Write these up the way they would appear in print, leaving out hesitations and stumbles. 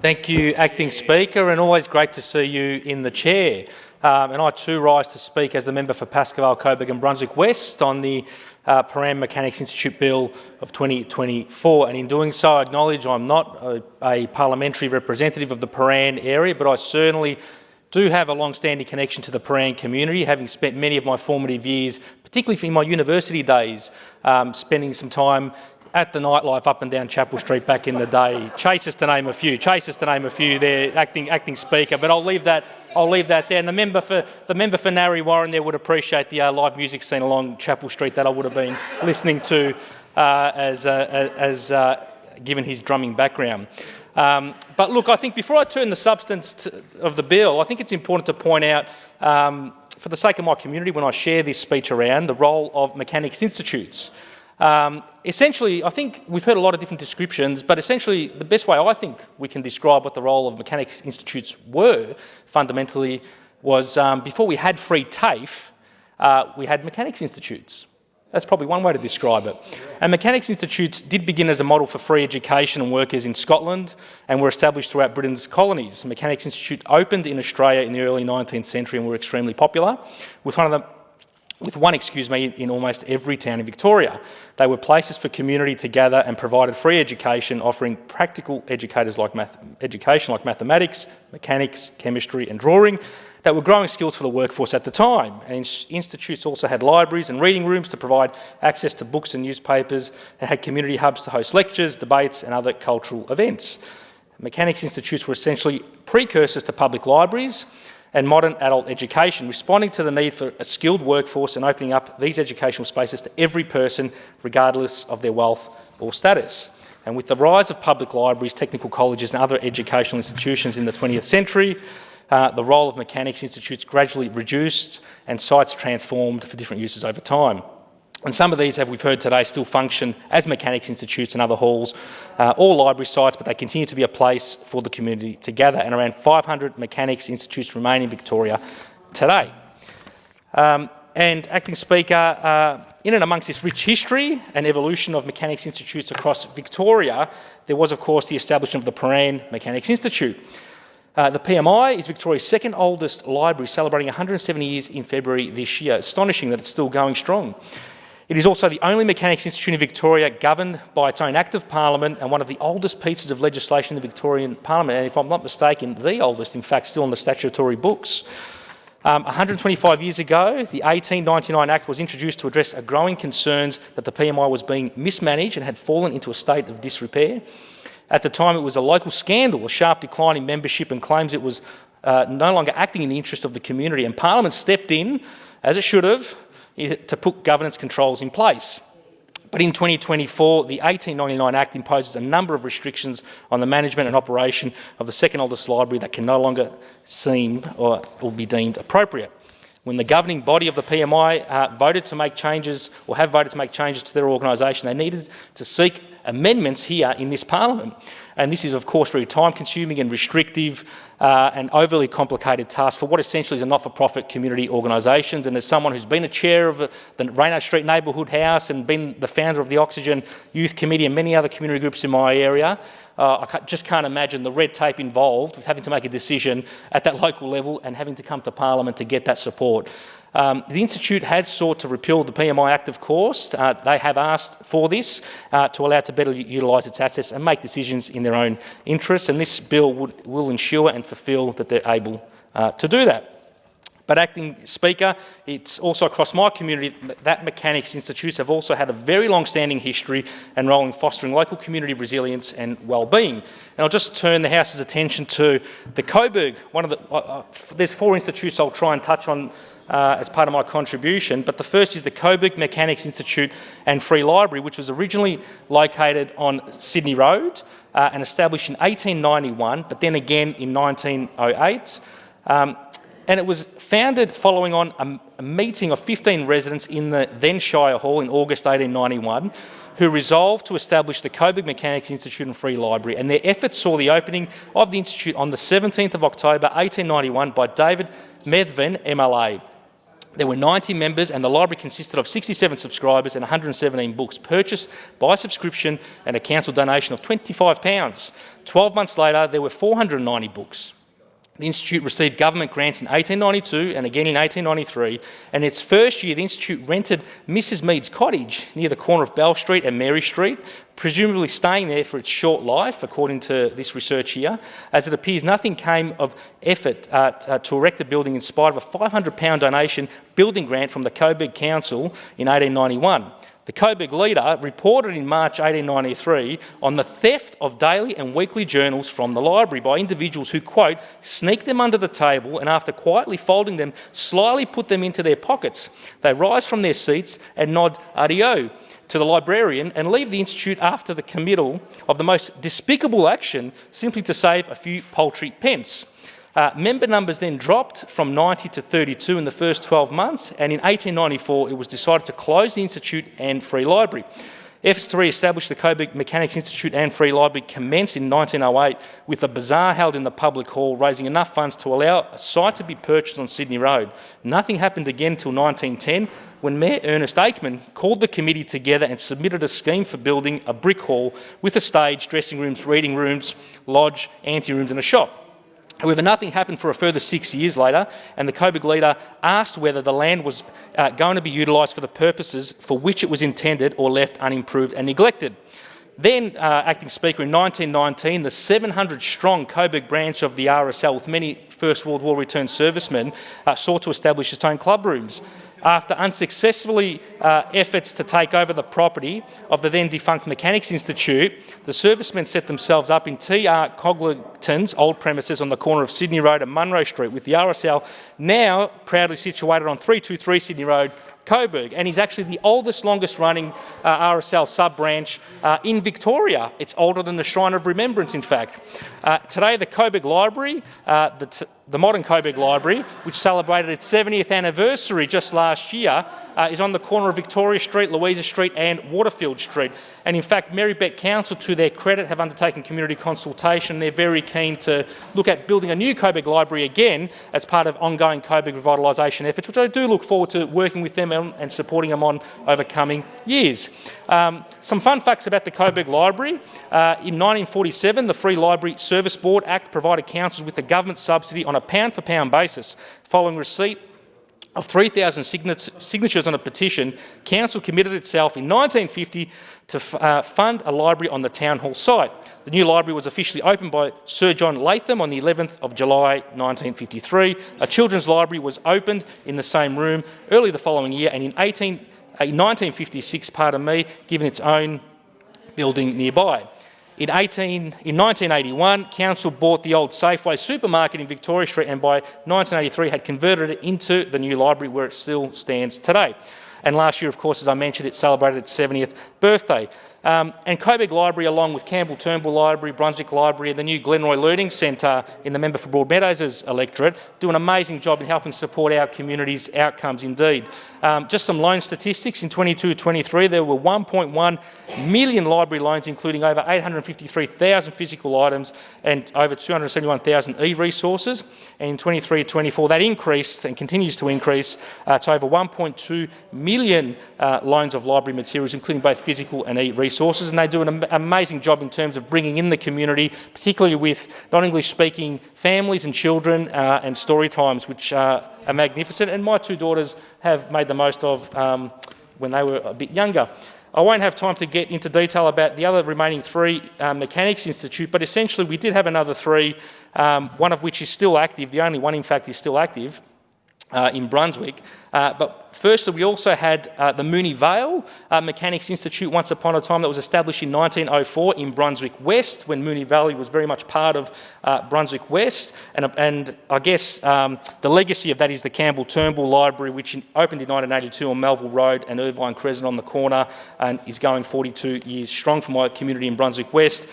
Thank you, Acting Speaker, and always great to see you in the chair. And I too rise to speak as the member for Pascoe, Coburg and Brunswick West on the Prahran Mechanics Institute Bill of 2024. And in doing so, I acknowledge I'm not a parliamentary representative of the Prahran area, but I certainly do have a long-standing connection to the Prahran community, having spent many of my formative years, particularly in my university days, spending some time at the nightlife up and down Chapel Street back in the day. Chases to name a few there, acting Speaker, but I'll leave that there. And the member for Narre Warren there would appreciate the live music scene along Chapel Street that I would have been listening to given his drumming background. But look, I think before I turn the substance of the bill, I think it's important to point out, for the sake of my community, when I share this speech around, the role of Mechanics Institutes. Essentially, I think we've heard a lot of different descriptions, but essentially the best way I think we can describe what the role of Mechanics Institutes were, fundamentally, was before we had free TAFE, we had Mechanics Institutes. That's probably one way to describe it. And Mechanics Institutes did begin as a model for free education and workers in Scotland and were established throughout Britain's colonies. Mechanics Institute opened in Australia in the early 19th century and were extremely popular, with one in almost every town in Victoria. They were places for community to gather and provided free education, offering practical education like mathematics, mechanics, chemistry and drawing that were growing skills for the workforce at the time. And institutes also had libraries and reading rooms to provide access to books and newspapers, and had community hubs to host lectures, debates and other cultural events. Mechanics Institutes were essentially precursors to public libraries and modern adult education, responding to the need for a skilled workforce and opening up these educational spaces to every person, regardless of their wealth or status. And with the rise of public libraries, technical colleges and other educational institutions in the 20th century, the role of Mechanics Institutes gradually reduced and sites transformed for different uses over time. And some of these, as we've heard today, still function as Mechanics Institutes and other halls, or library sites, but they continue to be a place for the community to gather. And around 500 Mechanics Institutes remain in Victoria today. And Acting Speaker, in and amongst this rich history and evolution of Mechanics Institutes across Victoria, there was, of course, the establishment of the Prahran Mechanics Institute. The PMI is Victoria's second oldest library, celebrating 170 years in February this year. Astonishing that it's still going strong. It is also the only Mechanics Institute in Victoria governed by its own Act of Parliament and one of the oldest pieces of legislation in the Victorian Parliament, and if I'm not mistaken, the oldest, in fact, still in the statutory books. 125 years ago, the 1899 Act was introduced to address a growing concerns that the PMI was being mismanaged and had fallen into a state of disrepair. At the time, it was a local scandal, a sharp decline in membership and claims it was no longer acting in the interest of the community, and Parliament stepped in, as it should have, to put governance controls in place. But in 2024, the 1899 Act imposes a number of restrictions on the management and operation of the second oldest library that can no longer seem or be deemed appropriate. When the governing body of the PMI voted to make changes to their organisation, they needed to seek amendments here in this Parliament. And this is, of course, very time-consuming and restrictive and overly complicated task for what essentially is a not-for-profit community organisations. And as someone who's been a chair of the Rayno Street Neighbourhood House and been the founder of the Oxygen Youth Committee and many other community groups in my area, I just can't imagine the red tape involved with having to make a decision at that local level and having to come to Parliament to get that support. The Institute has sought to repeal the PMI Act, of course. They have asked for this to allow it to better utilise its assets and make decisions in their own interests, and this bill will ensure and fulfil that they're able to do that. But Acting Speaker, it's also across my community that Mechanics Institutes have also had a very long-standing history and role in fostering local community resilience and well-being. And I'll just turn the House's attention to the Coburg. There's 4 institutes I'll try and touch on as part of my contribution, but the first is the Coburg Mechanics Institute and Free Library, which was originally located on Sydney Road and established in 1891, but then again in 1908. And it was founded following on a meeting of 15 residents in the then Shire Hall in August 1891, who resolved to establish the Coburg Mechanics Institute and Free Library, and their efforts saw the opening of the Institute on the 17th of October 1891 by David Methven, MLA. There were 90 members and the library consisted of 67 subscribers and 117 books purchased by subscription and a council donation of £25. 12 months later, there were 490 books. The Institute received government grants in 1892 and again in 1893, and its first year the Institute rented Mrs Mead's cottage near the corner of Bell Street and Mary Street, presumably staying there for its short life, according to this research here, as it appears nothing came of effort to erect a building in spite of a £500 donation building grant from the Coburg Council in 1891. The Coburg Leader reported in March 1893 on the theft of daily and weekly journals from the library by individuals who, quote, sneak them under the table and after quietly folding them, slyly put them into their pockets. They rise from their seats and nod adieu to the librarian and leave the Institute after the committal of the most despicable action simply to save a few paltry pence. Member numbers then dropped from 90 to 32 in the first 12 months, and in 1894 it was decided to close the Institute and Free Library. Efforts to re-establish the Coburg Mechanics Institute and Free Library commenced in 1908 with a bazaar held in the public hall, raising enough funds to allow a site to be purchased on Sydney Road. Nothing happened again until 1910, when Mayor Ernest Aikman called the committee together and submitted a scheme for building a brick hall with a stage, dressing rooms, reading rooms, lodge, ante-rooms and a shop. However, nothing happened for a further 6 years later, and the Coburg Leader asked whether the land was going to be utilised for the purposes for which it was intended or left unimproved and neglected. Then, acting Speaker, in 1919, the 700-strong Coburg branch of the RSL, with many First World War returned servicemen, sought to establish its own club rooms. After unsuccessfully efforts to take over the property of the then defunct Mechanics Institute, the servicemen set themselves up in T.R. Cogleton's old premises on the corner of Sydney Road and Munro Street, with the RSL now proudly situated on 323 Sydney Road, Coburg, and he's actually the oldest, longest-running RSL sub-branch in Victoria. It's older than the Shrine of Remembrance, in fact. Today, the Coburg Library, the modern Coburg Library, which celebrated its 70th anniversary just last year, is on the corner of Victoria Street, Louisa Street and Waterfield Street. And in fact, Marybeck Council, to their credit, have undertaken community consultation. They're very keen to look at building a new Coburg Library again as part of ongoing Coburg revitalisation efforts, which I do look forward to working with them and supporting them on over coming years. Some fun facts about the Coburg Library. In 1947, the Free Library Service Board Act provided councils with a government subsidy on a pound-for-pound basis. Following receipt of 3,000 signatures on a petition, Council committed itself in 1950 to fund a library on the Town Hall site. The new library was officially opened by Sir John Latham on the 11th of July 1953. A children's library was opened in the same room early the following year, and in 1956, given its own building nearby. In 1981, Council bought the old Safeway supermarket in Victoria Street, and by 1983 had converted it into the new library where it still stands today. And last year, of course, as I mentioned, it celebrated its 70th birthday. And Coburg Library, along with Campbell Turnbull Library, Brunswick Library and the new Glenroy Learning Centre in the member for Broadmeadows' electorate, do an amazing job in helping support our community's outcomes indeed. Just some loan statistics. In 22-23, there were 1.1 million library loans, including over 853,000 physical items and over 271,000 e-resources. And in 23-24, that increased and continues to increase to over 1.2 million loans of library materials, including both physical and e-resources. And they do an amazing job in terms of bringing in the community, particularly with non-English-speaking families and children and story times, which are magnificent. And my two daughters have made the most of when they were a bit younger. I won't have time to get into detail about the other remaining three Mechanics Institute, but essentially we did have another three, one of which is still active. The only one, in fact, is still active in Brunswick. But firstly, we also had the Vale Mechanics Institute once upon a time that was established in 1904 in Brunswick West, when Moonee Valley was very much part of Brunswick West. And I guess the legacy of that is the Campbell Turnbull Library, which opened in 1982 on Melville Road and Irvine Crescent on the corner, and is going 42 years strong for my community in Brunswick West.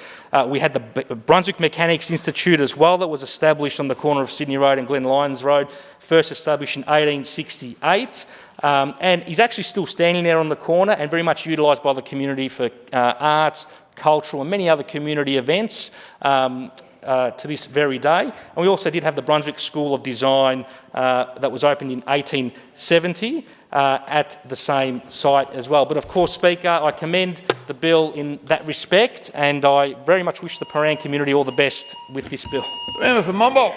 We had the Brunswick Mechanics Institute as well, that was established on the corner of Sydney Road and Glen Lyons Road, first established in 1868. And he's actually still standing there on the corner and very much utilised by the community for arts, cultural and many other community events. to this very day. And we also did have the Brunswick School of Design that was opened in 1870 at the same site as well. But of course, Speaker, I commend the bill in that respect, and I very much wish the Prahran community all the best with this bill. Member for Mumble.